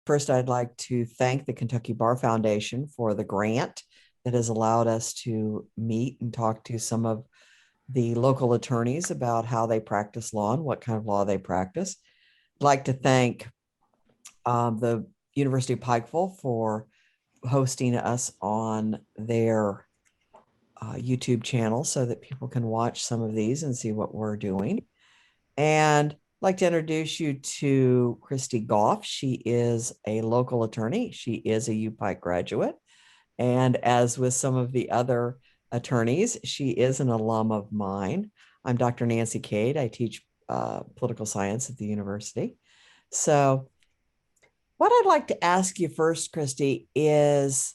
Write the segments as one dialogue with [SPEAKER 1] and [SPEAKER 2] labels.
[SPEAKER 1] First, I'd like to thank the Kentucky Bar Foundation for the grant that has allowed us to meet and talk to some of the local attorneys about how they practice law and what kind of law they practice. I'd like to thank the University of Pikeville for hosting us on their YouTube channel so that people can watch some of these and see what we're doing. And I'd like to introduce you to Kristie Goff. She is a local attorney. She is a UPIKE graduate. And as with some of the other attorneys, she is an alum of mine. I'm Dr. Nancy Cade. I teach political science at the university. So what I'd like to ask you first, Kristie, is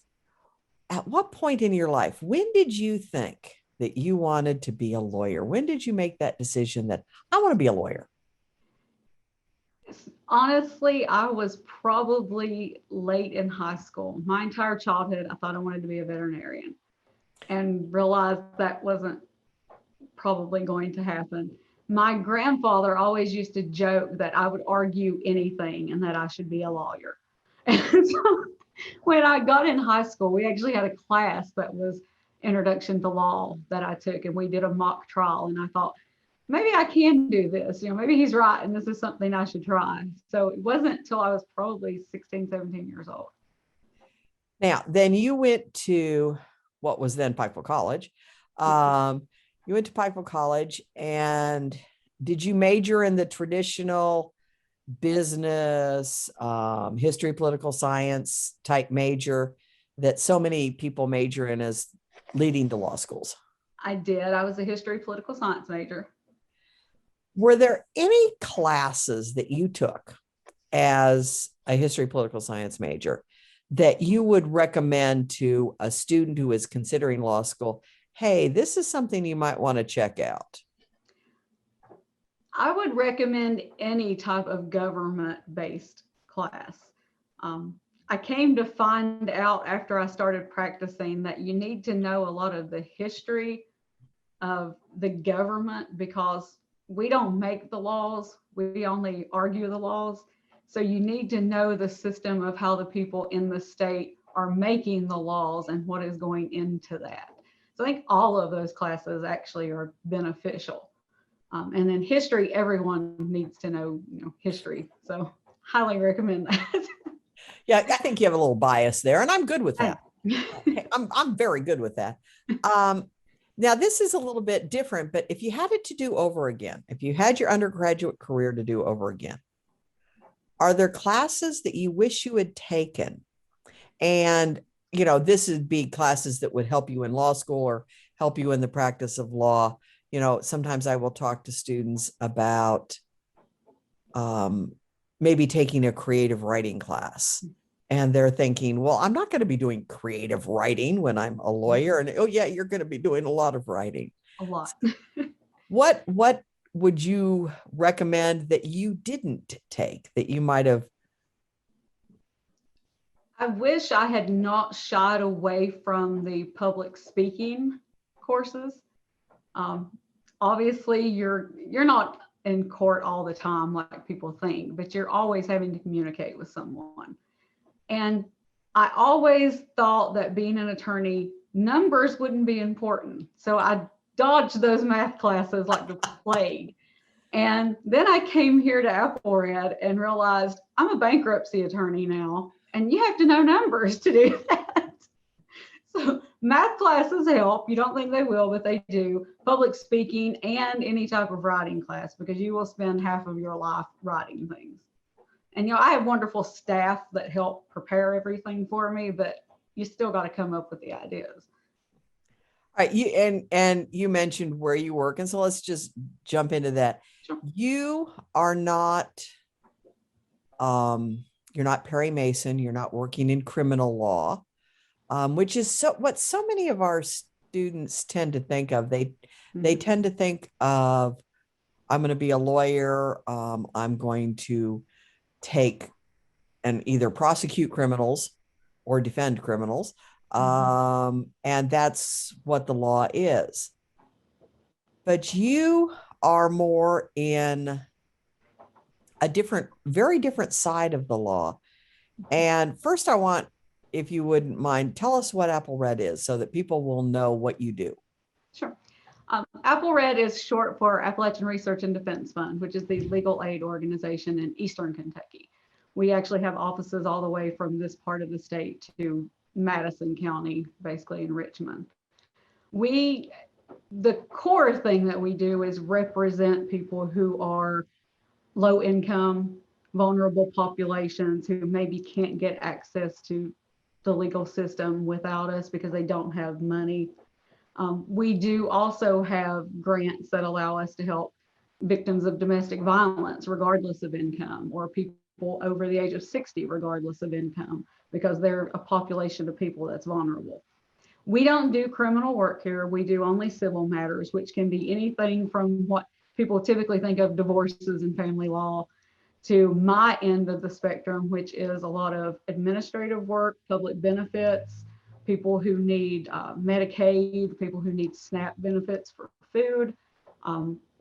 [SPEAKER 1] at what point in your life, when did you think that you wanted to be a lawyer? When did you make that decision that I want to be a lawyer?
[SPEAKER 2] Honestly, I was probably late in high school. My entire childhood, I thought I wanted to be a veterinarian and realized that wasn't probably going to happen. My grandfather always used to joke that I would argue anything and that I should be a lawyer. And so when I got in high school, we actually had a class that was Introduction to Law that I took, and we did a mock trial. And I thought, maybe I can do this. Maybe he's right, and this is something I should try. So it wasn't until I was probably 16, 17 years old.
[SPEAKER 1] Now, then you went to what was then Pikeville College. You went to Pikeville College, and did you major in the traditional business, history, political science type major that so many people major in as leading to law schools?
[SPEAKER 2] I did. I was a history, political science major.
[SPEAKER 1] Were there any classes that you took as a history, political science major that you would recommend to a student who is considering law school? Hey, this is something you might want to check out.
[SPEAKER 2] I would recommend any type of government-based class. I came to find out after I started practicing that you need to know a lot of the history of the government because we don't make the laws, we only argue the laws. So you need to know the system of how the people in the state are making the laws and what is going into that. So I think all of those classes actually are beneficial. And then history, everyone needs to know, history. So highly recommend that.
[SPEAKER 1] Yeah, I think you have a little bias there, and I'm good with that. I'm very good with that. Now, this is a little bit different, but if you had it to do over again, if you had your undergraduate career to do over again, are there classes that you wish you had taken? And, this would be classes that would help you in law school or help you in the practice of law. Sometimes I will talk to students about maybe taking a creative writing class. And they're thinking, well, I'm not going to be doing creative writing when I'm a lawyer. And oh, yeah, you're going to be doing a lot of writing.
[SPEAKER 2] A lot.
[SPEAKER 1] What would you recommend that you didn't take that you might have?
[SPEAKER 2] I wish I had not shied away from the public speaking courses. Obviously, you're not in court all the time like people think, but you're always having to communicate with someone. And I always thought that being an attorney, numbers wouldn't be important. So I dodged those math classes like the plague. And then I came here to Applered and realized I'm a bankruptcy attorney now, and you have to know numbers to do that. So math classes help. You don't think they will, but they do. Public speaking and any type of writing class, because you will spend half of your life writing things. And, I have wonderful staff that help prepare everything for me, but you still got to come up with the ideas.
[SPEAKER 1] All right. And you mentioned where you work. And so let's just jump into that.
[SPEAKER 2] Sure.
[SPEAKER 1] You are not, you're not Perry Mason. You're not working in criminal law, which is what so many of our students tend to think of. They tend to think of, I'm going to be a lawyer. I'm going to take and either prosecute criminals or defend criminals. And that's what the law is. But you are more in a very different side of the law. And first, I want, if you wouldn't mind, tell us what Apple Red is so that people will know what you do.
[SPEAKER 2] Sure. Apple Red is short for Appalachian Research and Defense Fund, which is the legal aid organization in Eastern Kentucky. We actually have offices all the way from this part of the state to Madison County, basically in Richmond. The core thing that we do is represent people who are low income, vulnerable populations who maybe can't get access to the legal system without us because they don't have money. We do also have grants that allow us to help victims of domestic violence, regardless of income, or people over the age of 60, regardless of income, because they're a population of people that's vulnerable. We don't do criminal work here. We do only civil matters, which can be anything from what people typically think of divorces and family law to my end of the spectrum, which is a lot of administrative work, public benefits, people who need Medicaid, people who need SNAP benefits for food.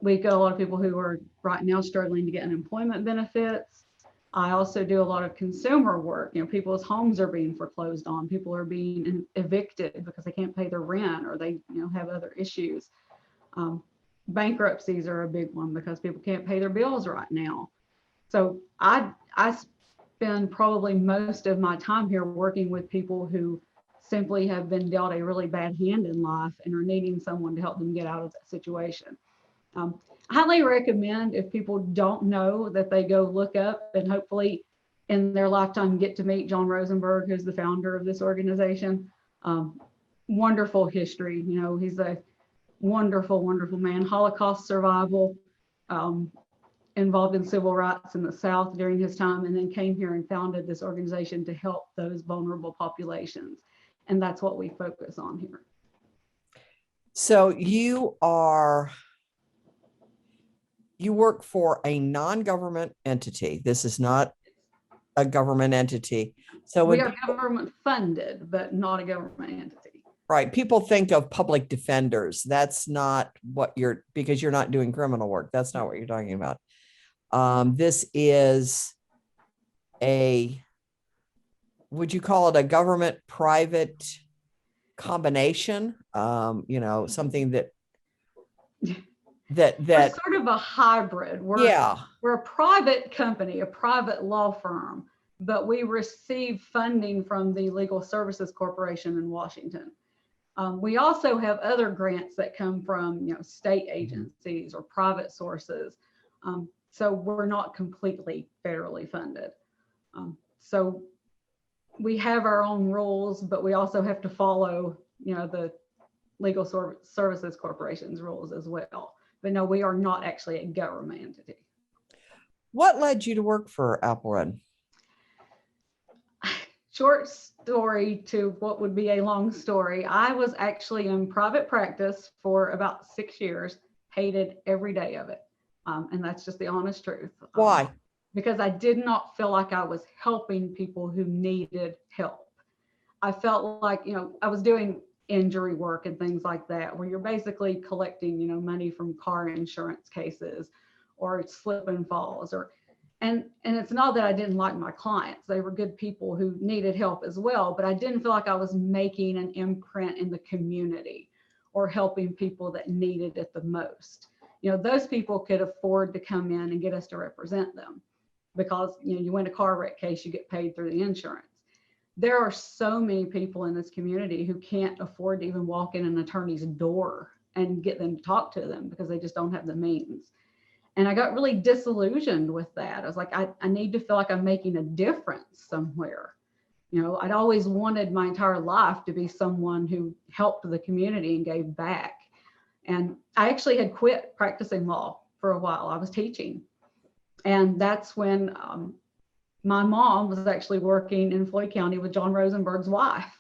[SPEAKER 2] We got a lot of people who are right now struggling to get unemployment benefits. I also do a lot of consumer work. People's homes are being foreclosed on. People are being evicted because they can't pay their rent or they, have other issues. Bankruptcies are a big one because people can't pay their bills right now. So I spend probably most of my time here working with people who simply have been dealt a really bad hand in life and are needing someone to help them get out of that situation. Highly recommend, if people don't know, that they go look up and hopefully in their lifetime get to meet John Rosenberg, who's the founder of this organization. Wonderful history. He's a wonderful, wonderful man. Holocaust survival, involved in civil rights in the South during his time, and then came here and founded this organization to help those vulnerable populations. And that's what we focus on here.
[SPEAKER 1] So you work for a non-government entity. This is not a government entity. So
[SPEAKER 2] we are government funded, but not a government entity.
[SPEAKER 1] Right. People think of public defenders. That's not what because you're not doing criminal work. That's not what you're talking about. This is would you call it a government private combination? Something that
[SPEAKER 2] we're sort of a hybrid. We're a private company, a private law firm, but we receive funding from the Legal Services Corporation in Washington. We also have other grants that come from state agencies or private sources. So we're not completely federally funded. So we have our own rules, but we also have to follow the Legal Services Corporation's rules as well. But no, we are not actually a government entity.
[SPEAKER 1] What led you to work for Apple Red?
[SPEAKER 2] Short story to what would be a long story. I was actually in private practice for about 6 years, hated every day of it. And that's just the honest truth.
[SPEAKER 1] Why?
[SPEAKER 2] Because I did not feel like I was helping people who needed help. I felt like, I was doing injury work and things like that, where you're basically collecting, money from car insurance cases or slip and falls and it's not that I didn't like my clients. They were good people who needed help as well, but I didn't feel like I was making an imprint in the community or helping people that needed it the most. Those people could afford to come in and get us to represent them because, you win a car wreck case, you get paid through the insurance. There are so many people in this community who can't afford to even walk in an attorney's door and get them to talk to them because they just don't have the means. And I got really disillusioned with that. I was like, I need to feel like I'm making a difference somewhere. I'd always wanted my entire life to be someone who helped the community and gave back. And I actually had quit practicing law for a while. I was teaching. And that's when my mom was actually working in Floyd County with John Rosenberg's wife.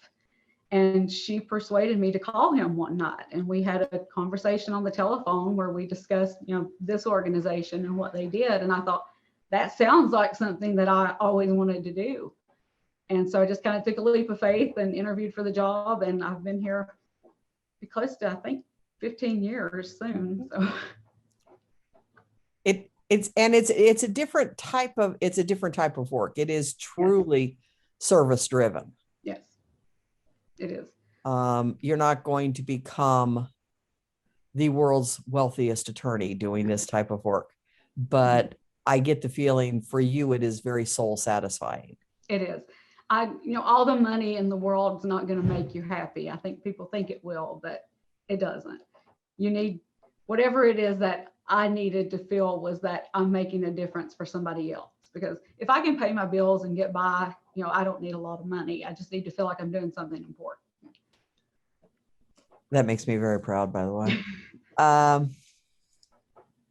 [SPEAKER 2] And she persuaded me to call him one night. And we had a conversation on the telephone where we discussed, this organization and what they did. And I thought, that sounds like something that I always wanted to do. And so I just kind of took a leap of faith and interviewed for the job. And I've been here close to, I think, 15 years soon. So
[SPEAKER 1] it's a different type of work. It is truly service driven.
[SPEAKER 2] Yes, it is.
[SPEAKER 1] You're not going to become the world's wealthiest attorney doing this type of work, but I get the feeling for you, it is very soul satisfying.
[SPEAKER 2] It is. All the money in the world is not going to make you happy. I think people think it will, but it doesn't. You need whatever it is that I needed to feel was that I'm making a difference for somebody else. Because if I can pay my bills and get by, I don't need a lot of money. I just need to feel like I'm doing something important.
[SPEAKER 1] That makes me very proud, by the way.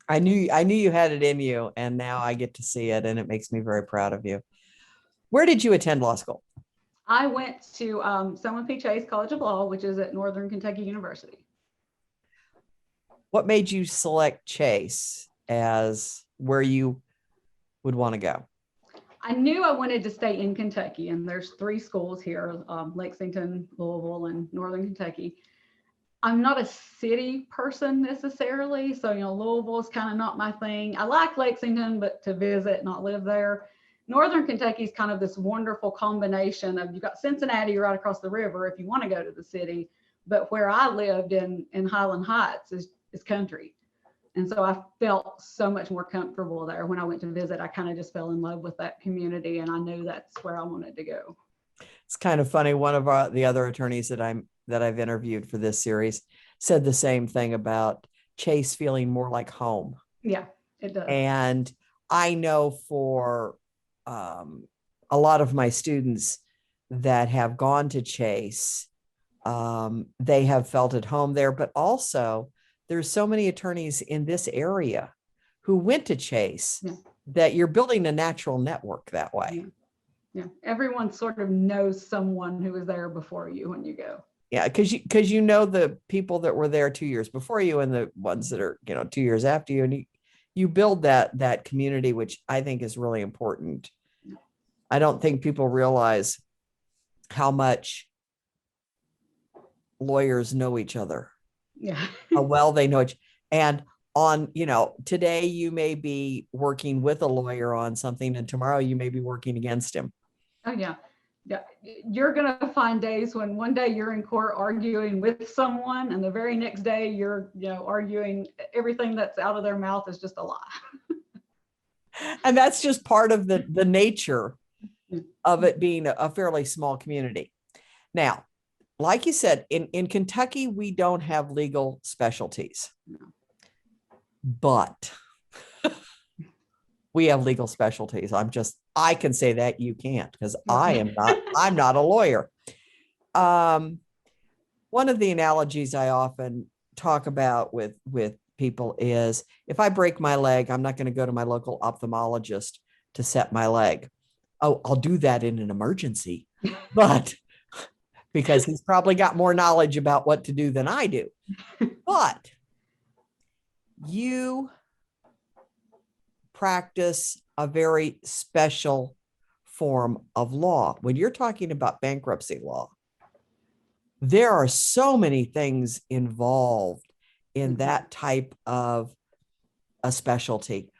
[SPEAKER 1] I knew you had it in you, and now I get to see it, and it makes me very proud of you. Where did you attend law school?
[SPEAKER 2] I went to Selman P. Chase College of Law, which is at Northern Kentucky University.
[SPEAKER 1] What made you select Chase as where you would want to go?
[SPEAKER 2] I knew I wanted to stay in Kentucky, and there's 3 schools here, Lexington, Louisville, and Northern Kentucky. I'm not a city person necessarily, so Louisville is kind of not my thing. I like Lexington, but to visit, not live there. Northern Kentucky is kind of this wonderful combination of, you've got Cincinnati right across the river if you want to go to the city, but where I lived in Highland Heights is country. And so I felt so much more comfortable there. When I went to visit, I kind of just fell in love with that community, and I knew that's where I wanted to go.
[SPEAKER 1] It's kind of funny. One of the other attorneys that I've interviewed for this series said the same thing about Chase feeling more like home.
[SPEAKER 2] Yeah, it does.
[SPEAKER 1] And I know for a lot of my students that have gone to Chase, they have felt at home there, but also there's so many attorneys in this area who went to Chase that you're building a natural network that way.
[SPEAKER 2] Yeah. Everyone sort of knows someone who was there before you when you go.
[SPEAKER 1] Yeah, because you know the people that were there 2 years before you and the ones that are 2 years after you, and you build that community, which I think is really important. I don't think people realize how much lawyers know each other.
[SPEAKER 2] Yeah.
[SPEAKER 1] How well they know each. And on, today you may be working with a lawyer on something, and tomorrow you may be working against him.
[SPEAKER 2] Oh yeah. Yeah. You're going to find days when one day you're in court arguing with someone, and the very next day you're, arguing everything that's out of their mouth is just a lie.
[SPEAKER 1] And that's just part of the nature of it being a fairly small community. Now, like you said, in Kentucky, we don't have legal specialties, but we have legal specialties. I can say that, you can't, because I'm not a lawyer. One of the analogies I often talk about with people is, if I break my leg, I'm not going to go to my local ophthalmologist to set my leg. Oh, I'll do that in an emergency, but because he's probably got more knowledge about what to do than I do. But you practice a very special form of law. When you're talking about bankruptcy law, there are so many things involved in that type of a specialty.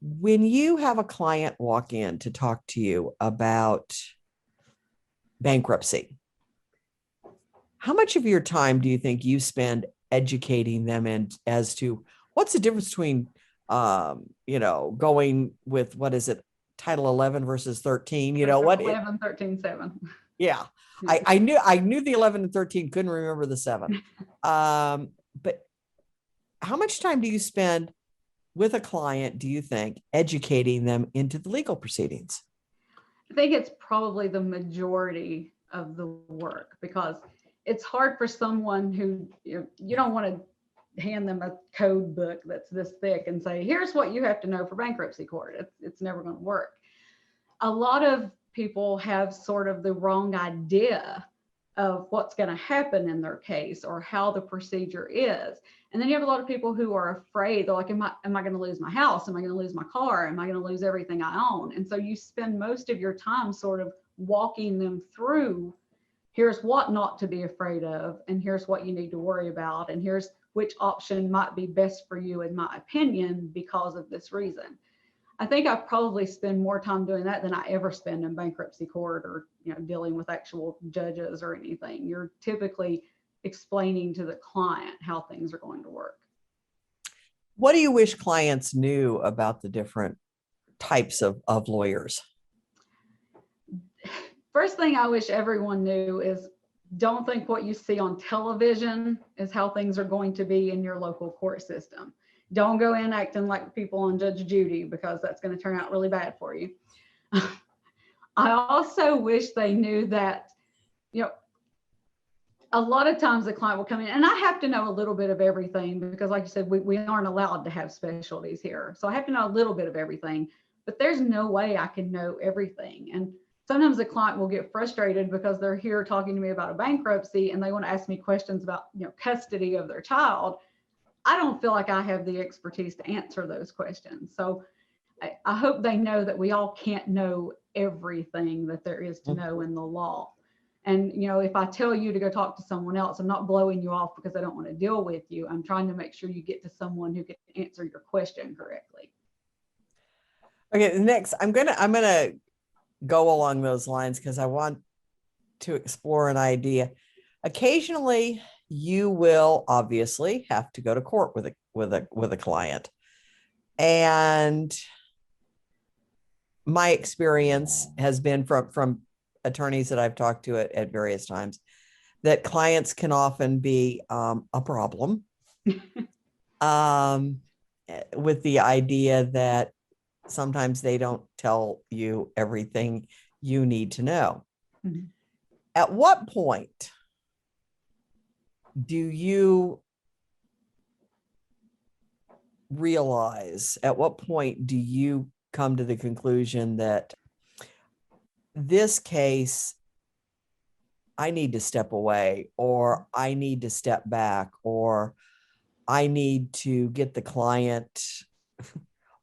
[SPEAKER 1] When you have a client walk in to talk to you about bankruptcy, how much of your time do you think you spend educating them as to what's the difference between going with, what is it, Title 11 versus 13?
[SPEAKER 2] 11, 13, 7.
[SPEAKER 1] Yeah, I knew the 11 and 13, couldn't remember the 7. But how much time do you spend with a client, do you think, educating them into the legal proceedings?
[SPEAKER 2] I think it's probably the majority of the work, because it's hard for someone who, you don't want to hand them a code book that's this thick and say, here's what you have to know for bankruptcy court. It's never going to work. A lot of people have sort of the wrong idea of what's going to happen in their case or how the procedure is. And then you have a lot of people who are afraid. They're like, am I going to lose my house? Am I going to lose my car? Am I going to lose everything I own? And so you spend most of your time sort of walking them through, here's what not to be afraid of, and here's what you need to worry about, and here's which option might be best for you, in my opinion, because of this reason. I think I probably spend more time doing that than I ever spend in bankruptcy court or, dealing with actual judges or anything. You're typically explaining to the client how things are going to work.
[SPEAKER 1] What do you wish clients knew about the different types of lawyers?
[SPEAKER 2] First thing I wish everyone knew is don't think what you see on television is how things are going to be in your local court system. Don't go in acting like people on Judge Judy, because that's going to turn out really bad for you. I also wish they knew that, a lot of times the client will come in, and I have to know a little bit of everything because, like you said, we aren't allowed to have specialties here. So I have to know a little bit of everything, but there's no way I can know everything. And sometimes the client will get frustrated because they're here talking to me about a bankruptcy and they want to ask me questions about, custody of their child. I don't feel like I have the expertise to answer those questions. So I hope they know that we all can't know everything that there is to know in the law. And, if I tell you to go talk to someone else, I'm not blowing you off because I don't want to deal with you. I'm trying to make sure you get to someone who can answer your question correctly.
[SPEAKER 1] Okay, next, I'm gonna go along those lines because I want to explore an idea. Occasionally, you will obviously have to go to court with a client, and my experience has been from attorneys that I've talked to at various times that clients can often be a problem with the idea that sometimes they don't tell you everything you need to know. Mm-hmm. At what point do you realize, at what point do you come to the conclusion that this case, I need to step away, or I need to step back, or I need to get the client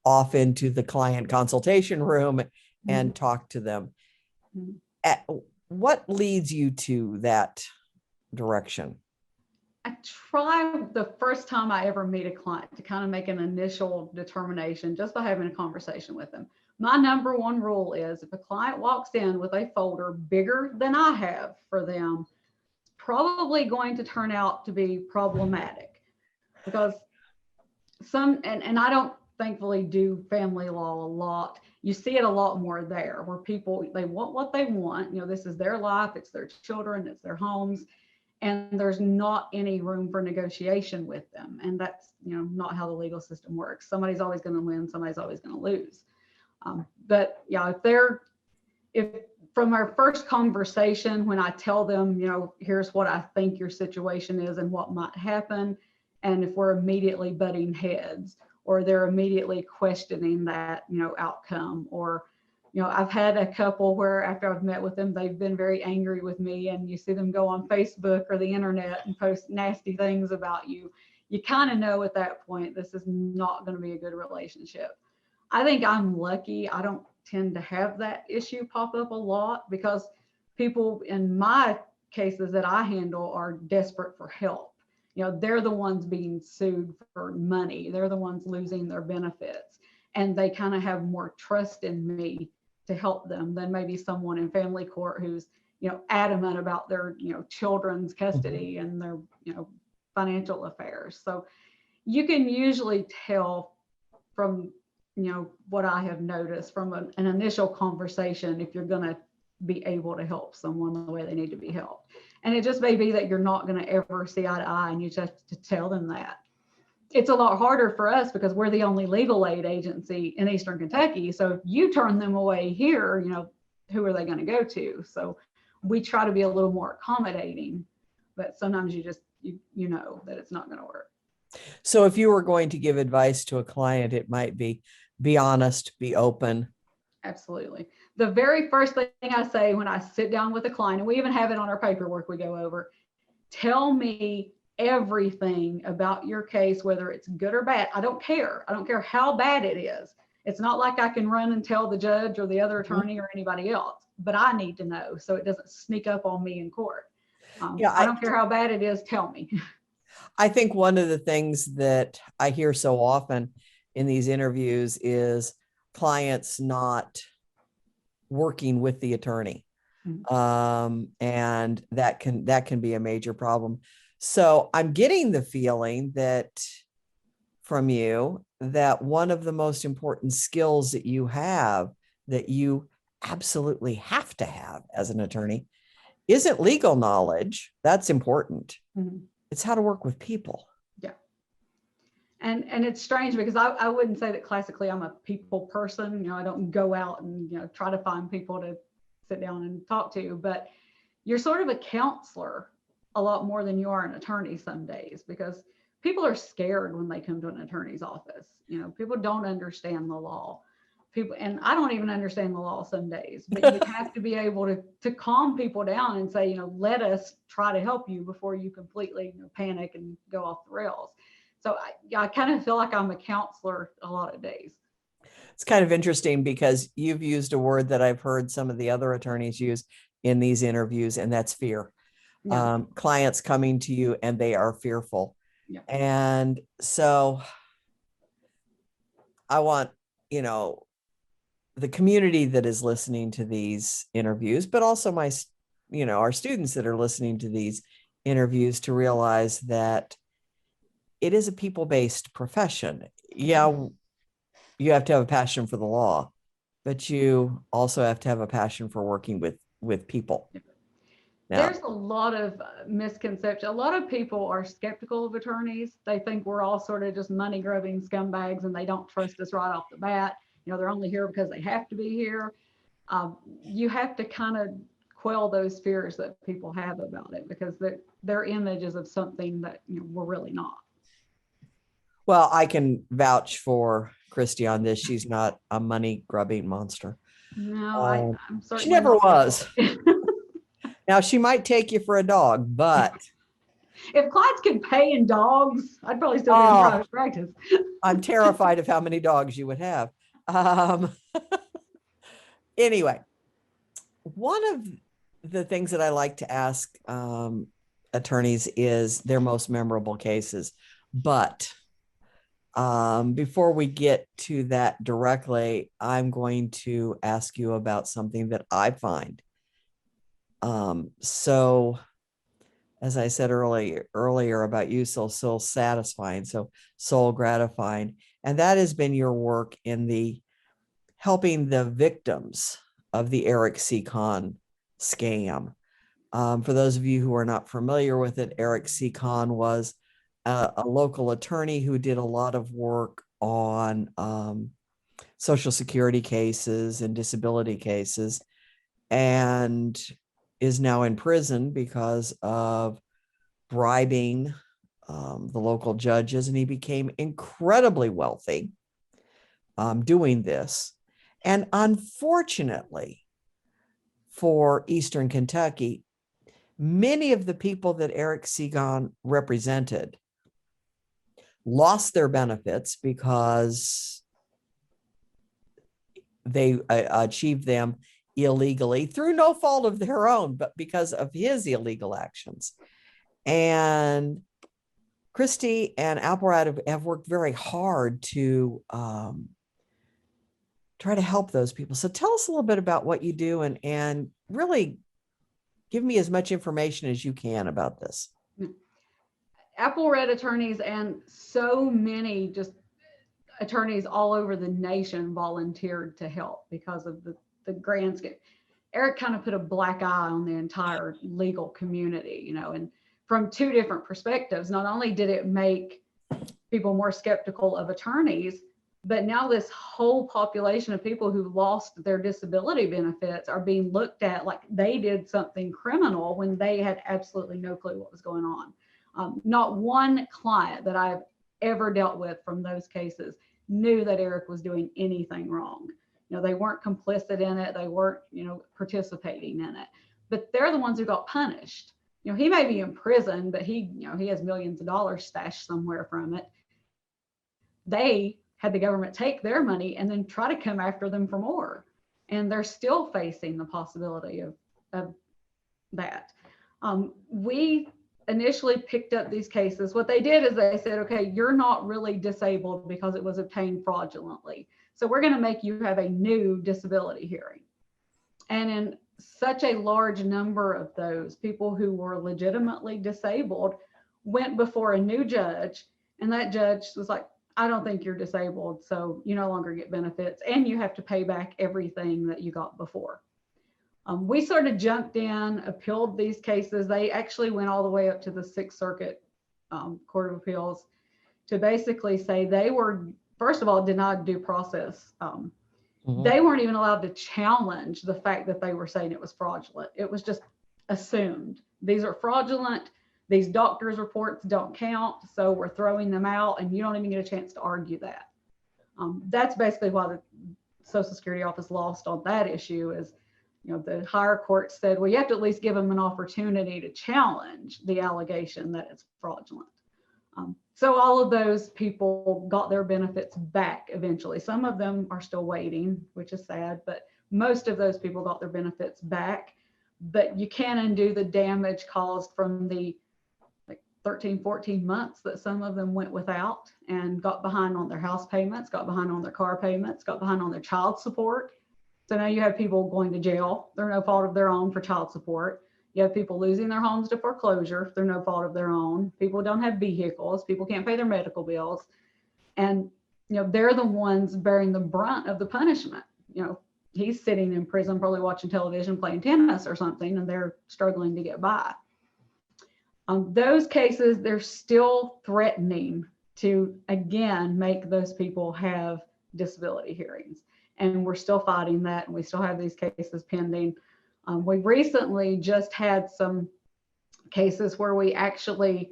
[SPEAKER 1] off into the client consultation room and talk to them? At what leads you to that direction?
[SPEAKER 2] I try the first time I ever meet a client to kind of make an initial determination just by having a conversation with them. My number one rule is if a client walks in with a folder bigger than I have for them, it's probably going to turn out to be problematic, because and I don't thankfully do family law a lot. You see it a lot more there, where people, they want what they want. This is their life, it's their children, it's their homes, and there's not any room for negotiation with them. And that's, not how the legal system works. Somebody's always going to win, somebody's always going to lose. But yeah, if from our first conversation, when I tell them, here's what I think your situation is and what might happen, and if we're immediately butting heads, or they're immediately questioning that, outcome, or, I've had a couple where after I've met with them, they've been very angry with me, and you see them go on Facebook or the internet and post nasty things about you. You kind of know at that point, this is not going to be a good relationship. I think I'm lucky. I don't tend to have that issue pop up a lot, because people in my cases that I handle are desperate for help. They're the ones being sued for money. They're the ones losing their benefits. And they kind of have more trust in me to help them than maybe someone in family court who's, adamant about their, children's custody and their, financial affairs. So you can usually tell from, what I have noticed from an initial conversation if you're going to be able to help someone the way they need to be helped. And it just may be that you're not going to ever see eye to eye, and you just have to tell them that. It's a lot harder for us because we're the only legal aid agency in Eastern Kentucky. So if you turn them away here, who are they going to go to? So we try to be a little more accommodating, but sometimes you just, you know that it's not going to work.
[SPEAKER 1] So if you were going to give advice to a client, it might be honest, be open.
[SPEAKER 2] Absolutely. The very first thing I say when I sit down with a client, and we even have it on our paperwork we go over, tell me everything about your case, whether it's good or bad. I don't care. I don't care how bad it is. It's not like I can run and tell the judge or the other attorney or anybody else, but I need to know so it doesn't sneak up on me in court. I don't care how bad it is. Tell me.
[SPEAKER 1] I think one of the things that I hear so often in these interviews is, clients not working with the attorney. And that can be a major problem. So I'm getting the feeling that from you that one of the most important skills that you absolutely have to have as an attorney isn't legal knowledge. That's important. It's how to work with people.
[SPEAKER 2] Yeah. And it's strange because I wouldn't say that classically I'm a people person. You know, I don't go out and, you know, try to find people to sit down and talk to, but you're sort of a counselor a lot more than you are an attorney some days, because people are scared when they come to an attorney's office. You know, people don't understand the law. People, and I don't even understand the law some days, but you have to be able to calm people down and say, you know, let us try to help you before you completely, you know, panic and go off the rails. So I kind of feel like I'm a counselor a lot of days.
[SPEAKER 1] It's kind of interesting because you've used a word that I've heard some of the other attorneys use in these interviews, and that's fear. Yeah. Clients coming to you and they are fearful. Yeah. And so I want, you know, the community that is listening to these interviews, but also my, you know, our students that are listening to these interviews to realize that it is a people-based profession. Yeah, you have to have a passion for the law, but you also have to have a passion for working with people.
[SPEAKER 2] Now, there's a lot of misconception. A lot of people are skeptical of attorneys. They think we're all sort of just money-grubbing scumbags and they don't trust us right off the bat. You know, they're only here because they have to be here. You have to kind of quell those fears that people have about it, because they're images of something that, you know, we're really not.
[SPEAKER 1] Well, I can vouch for Kristie on this. She's not a money-grubbing monster.
[SPEAKER 2] No, I'm certainly
[SPEAKER 1] she never was. Now, she might take you for a dog, but
[SPEAKER 2] if clients could pay in dogs, I'd probably still be in private practice.
[SPEAKER 1] I'm terrified of how many dogs you would have. Anyway, one of the things that I like to ask attorneys is their most memorable cases. But before we get to that directly, I'm going to ask you about something that I find so, as I said earlier about you, so satisfying, so soul gratifying, and that has been your work in the helping the victims of the Ckhan scam. For those of you who are not familiar with it, Ckhan was a local attorney who did a lot of work on Social Security cases and disability cases, and is now in prison because of bribing the local judges, and he became incredibly wealthy doing this. And unfortunately for Eastern Kentucky, many of the people that Ckhan represented lost their benefits because they achieved them illegally through no fault of their own, but because of his illegal actions. And Kristie and Applerat have worked very hard to try to help those people. So tell us a little bit about what you do, and really give me as much information as you can about this.
[SPEAKER 2] Applerat attorneys and so many just attorneys all over the nation volunteered to help because of the grand scheme. Eric kind of put a black eye on the entire legal community, you know, and from two different perspectives. Not only did it make people more skeptical of attorneys, but now this whole population of people who lost their disability benefits are being looked at like they did something criminal when they had absolutely no clue what was going on. Not one client that I've ever dealt with from those cases knew that Eric was doing anything wrong. You know, they weren't complicit in it. They weren't, you know, participating in it, but they're the ones who got punished. You know, he may be in prison, but he, you know, he has millions of dollars stashed somewhere from it. They had the government take their money and then try to come after them for more. And they're still facing the possibility of that. We initially picked up these cases. What they did is they said, okay, you're not really disabled because it was obtained fraudulently. So we're going to make you have a new disability hearing. And in such a large number of those, people who were legitimately disabled went before a new judge, and that judge was like, I don't think you're disabled, so you no longer get benefits, and you have to pay back everything that you got before. We sort of jumped in, appealed these cases. They actually went all the way up to the Sixth Circuit Court of Appeals to basically say they were, first of all, denied due process. They weren't even allowed to challenge the fact that they were saying it was fraudulent. It was just assumed. These are fraudulent. These doctors' reports don't count, so we're throwing them out, and you don't even get a chance to argue that. That's basically why the Social Security office lost on that issue. Is, the higher court said, well, you have to at least give them an opportunity to challenge the allegation that it's fraudulent. So all of those people got their benefits back eventually. Some of them are still waiting, which is sad, but most of those people got their benefits back. But you can undo the damage caused from the 13, 14 months that some of them went without and got behind on their house payments, got behind on their car payments, got behind on their child support. So now you have people going to jail. They're no fault of their own for child support. You have people losing their homes to foreclosure. They're no fault of their own. People don't have vehicles. People can't pay their medical bills. And, they're the ones bearing the brunt of the punishment. He's sitting in prison, probably watching television, playing tennis or something, and they're struggling to get by. Those cases, they're still threatening to, again, make those people have disability hearings. And we're still fighting that, and we still have these cases pending. We recently just had some cases where we actually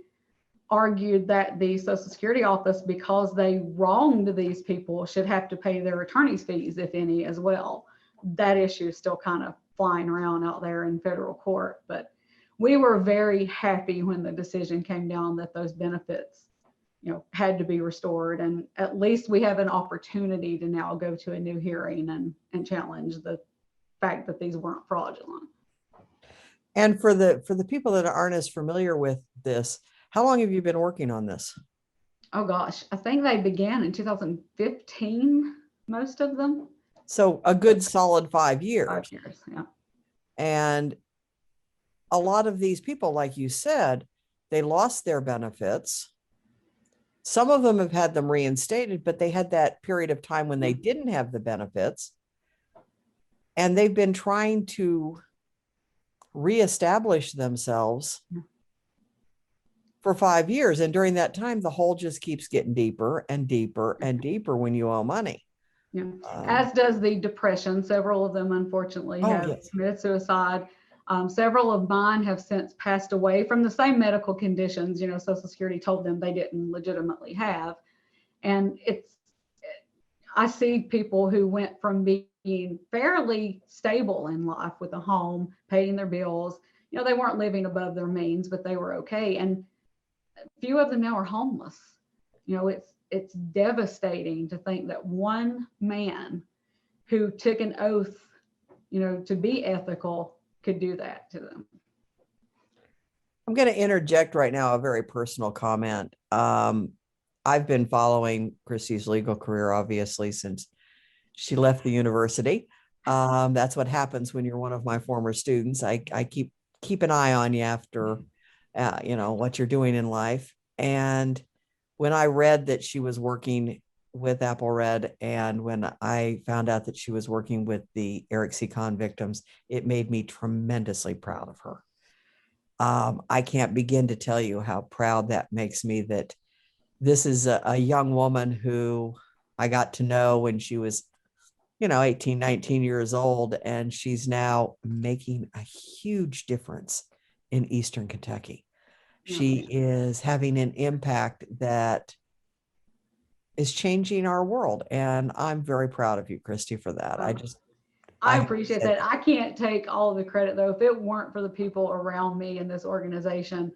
[SPEAKER 2] argued that the Social Security office, because they wronged these people, should have to pay their attorney's fees, if any, as well. That issue is still kind of flying around out there in federal court, but we were very happy when the decision came down that those benefits, had to be restored. And at least we have an opportunity to now go to a new hearing and challenge the fact that these weren't fraudulent.
[SPEAKER 1] And for the people that aren't as familiar with this, how long have you been working on this?
[SPEAKER 2] Oh gosh, I think they began in 2015, most of them.
[SPEAKER 1] So a good solid 5 years.
[SPEAKER 2] 5 years, yeah.
[SPEAKER 1] And a lot of these people, like you said, they lost their benefits. Some of them have had them reinstated, but they had that period of time when they didn't have the benefits. And they've been trying to reestablish themselves for 5 years. And during that time, the hole just keeps getting deeper and deeper and deeper when you owe money.
[SPEAKER 2] Yeah. As does the depression. Several of them, unfortunately, have committed suicide. Several of mine have since passed away from the same medical conditions, Social Security told them they didn't legitimately have. And I see people who went from being fairly stable in life with a home, paying their bills. They weren't living above their means, but they were okay. And a few of them now are homeless. It's devastating to think that one man who took an oath, to be ethical could do that to them.
[SPEAKER 1] I'm going to interject right now a very personal comment. I've been following Kristie's legal career, obviously, since she left the university. That's what happens when you're one of my former students. I keep an eye on you after, what you're doing in life. And when I read that she was working with Apple Red, and when I found out that she was working with the Ckhan victims, it made me tremendously proud of her. I can't begin to tell you how proud that makes me, that this is a young woman who I got to know when she was, 18, 19 years old, and she's now making a huge difference in Eastern Kentucky. She is having an impact that is changing our world. And I'm very proud of you, Kristie, for that.
[SPEAKER 2] I appreciate that. I can't take all the credit, though. If it weren't for the people around me in this organization,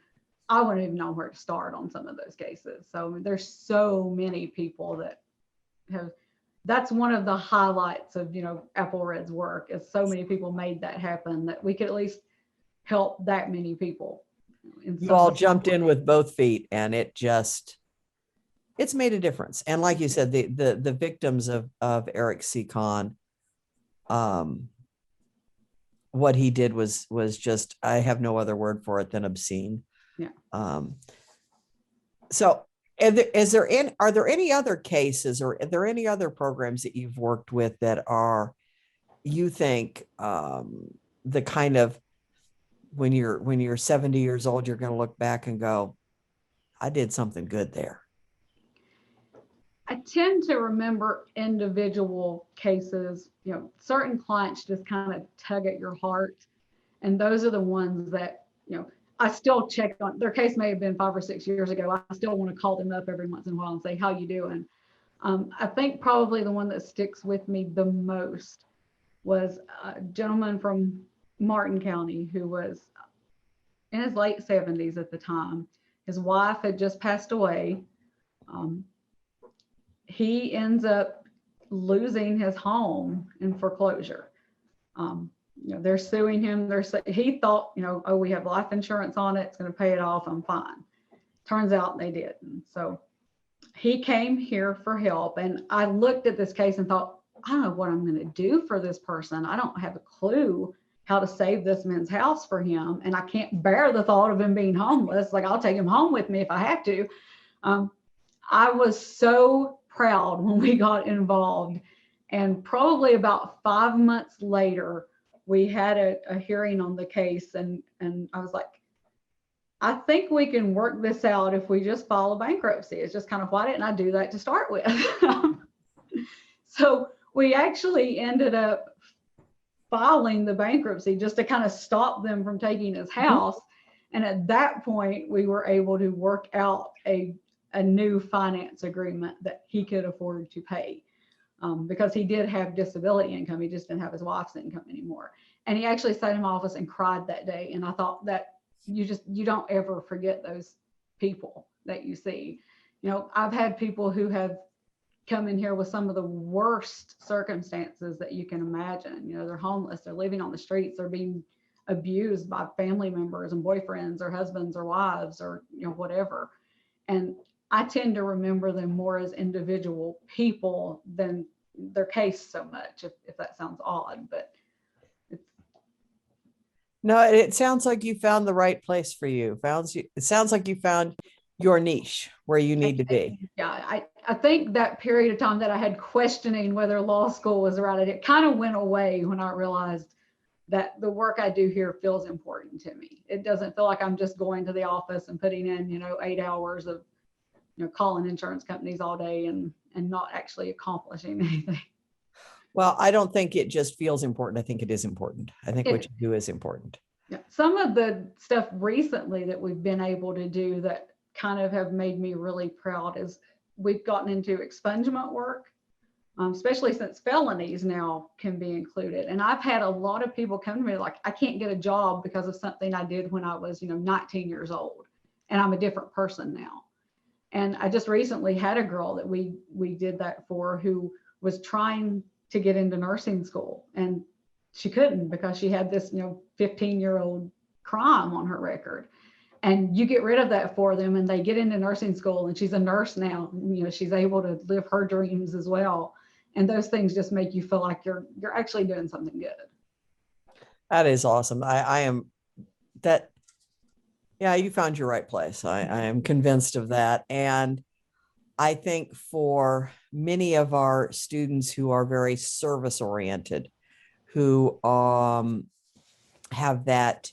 [SPEAKER 2] I wouldn't even know where to start on some of those cases. So there's so many people that have, that's one of the highlights of, Apple Red's work, is so many people made that happen, that we could at least help that many people.
[SPEAKER 1] You all jumped in with both feet, and it just, it's made a difference. And like you said, the victims of Eric Ckhan, what he did was just, I have no other word for it than obscene.
[SPEAKER 2] Yeah.
[SPEAKER 1] So are there any other cases, or are there any other programs that you've worked with that are, you think, the kind of, when you're 70 years old, you're going to look back and go, I did something good there?
[SPEAKER 2] I tend to remember individual cases, certain clients just kind of tug at your heart. And those are the ones that, I still check on. Their case may have been 5 or 6 years ago. I still want to call them up every once in a while and say, how you doing? I think probably the one that sticks with me the most was a gentleman from Martin County who was in his late 70s at the time. His wife had just passed away. He ends up losing his home in foreclosure. They're suing him. He thought, oh, we have life insurance on it. It's going to pay it off. I'm fine. Turns out they didn't. So he came here for help. And I looked at this case and thought, I don't know what I'm going to do for this person. I don't have a clue how to save this man's house for him. And I can't bear the thought of him being homeless. Like, I'll take him home with me if I have to. I was so proud when we got involved. And probably about 5 months later, we had a hearing on the case. And I was like, I think we can work this out if we just file a bankruptcy. It's just kind of, why didn't I do that to start with? So we actually ended up filing the bankruptcy just to kind of stop them from taking his house. And at that point, we were able to work out a new finance agreement that he could afford to pay, because he did have disability income. He just didn't have his wife's income anymore. And he actually sat in my office and cried that day. And I thought that you don't ever forget those people that you see. I've had people who have come in here with some of the worst circumstances that you can imagine. They're homeless, they're living on the streets, they're being abused by family members and boyfriends or husbands or wives or whatever. And I tend to remember them more as individual people than their case so much, if that sounds odd, but
[SPEAKER 1] no, it sounds like you found the right place for you. It sounds like you found your niche where you need to be.
[SPEAKER 2] Yeah, I think that period of time that I had questioning whether law school was the right idea, it kind of went away when I realized that the work I do here feels important to me. It doesn't feel like I'm just going to the office and putting in, 8 hours of, calling insurance companies all day and not actually accomplishing anything.
[SPEAKER 1] Well, I don't think it just feels important. I think it is important. I think what you do is important.
[SPEAKER 2] Yeah. Some of the stuff recently that we've been able to do that kind of have made me really proud is we've gotten into expungement work, especially since felonies now can be included. And I've had a lot of people come to me like, I can't get a job because of something I did when I was, 19 years old, and I'm a different person now. And I just recently had a girl that we did that for, who was trying to get into nursing school, and she couldn't because she had this 15-year-old crime on her record. And you get rid of that for them and they get into nursing school, and she's a nurse now. She's able to live her dreams as well. And those things just make you feel like you're actually doing something good.
[SPEAKER 1] That is awesome. I am that. Yeah, you found your right place. I am convinced of that. And I think for many of our students who are very service oriented, who have that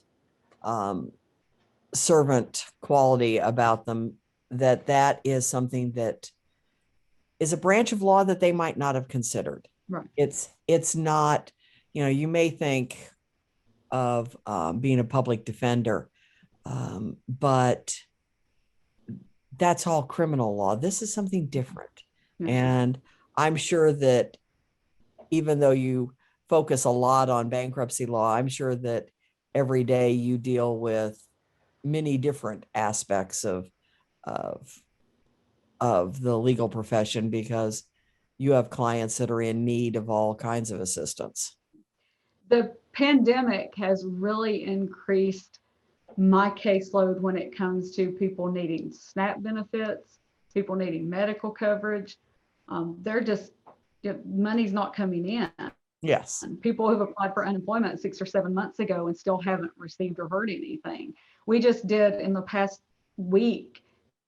[SPEAKER 1] servant quality about them, that is something that is a branch of law that they might not have considered.
[SPEAKER 2] Right.
[SPEAKER 1] It's not, you may think of being a public defender, but that's all criminal law. This is something different.
[SPEAKER 2] Yeah.
[SPEAKER 1] And I'm sure that even though you focus a lot on bankruptcy law, I'm sure that every day you deal with many different aspects of the legal profession, because you have clients that are in need of all kinds of assistance.
[SPEAKER 2] The pandemic has really increased my caseload when it comes to people needing SNAP benefits, people needing medical coverage. They're just, money's not coming in.
[SPEAKER 1] Yes.
[SPEAKER 2] And people who've applied for unemployment 6 or 7 months ago and still haven't received or heard anything. We just did in the past week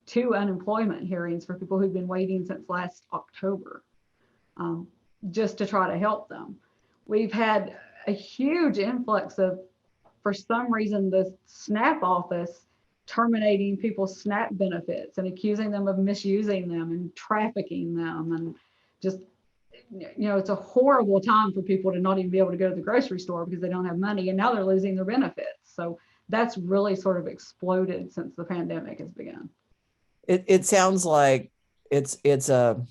[SPEAKER 2] 2 unemployment hearings for people who've been waiting since last October, just to try to help them. We've had a huge influx of, for some reason, the SNAP office terminating people's SNAP benefits and accusing them of misusing them and trafficking them. And just, it's a horrible time for people to not even be able to go to the grocery store because they don't have money, and now they're losing their benefits. So that's really sort of exploded since the pandemic has begun.
[SPEAKER 1] It sounds like it's a,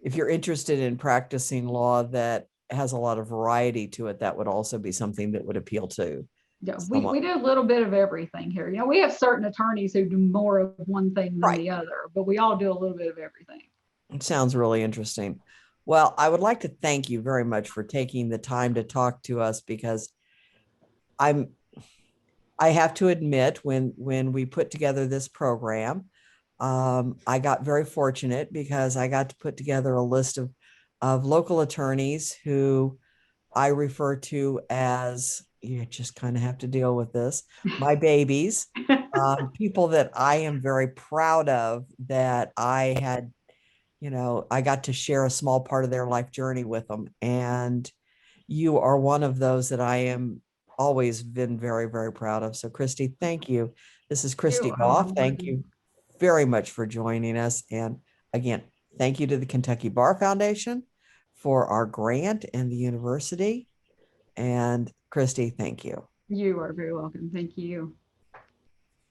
[SPEAKER 1] if you're interested in practicing law that has a lot of variety to it, that would also be something that would appeal to
[SPEAKER 2] Yeah,
[SPEAKER 1] someone.
[SPEAKER 2] we do a little bit of everything here. We have certain attorneys who do more of one thing than
[SPEAKER 1] Right.
[SPEAKER 2] the other, but we all do a little bit of everything.
[SPEAKER 1] It sounds really interesting. Well, I would like to thank you very much for taking the time to talk to us, because I'm I have to admit, when we put together this program, I got very fortunate because I got to put together a list of local attorneys who I refer to as, you just kind of have to deal with this, my babies, people that I am very proud of, that I had, I got to share a small part of their life journey with them. And you are one of those that I am always been very, very proud of. So Kristie, thank you. This is Kristie Goff. Thank you very much for joining us. And again, thank you to the Kentucky Bar Foundation for our grant and the university. And Kristie, thank you.
[SPEAKER 2] You are very welcome. Thank you.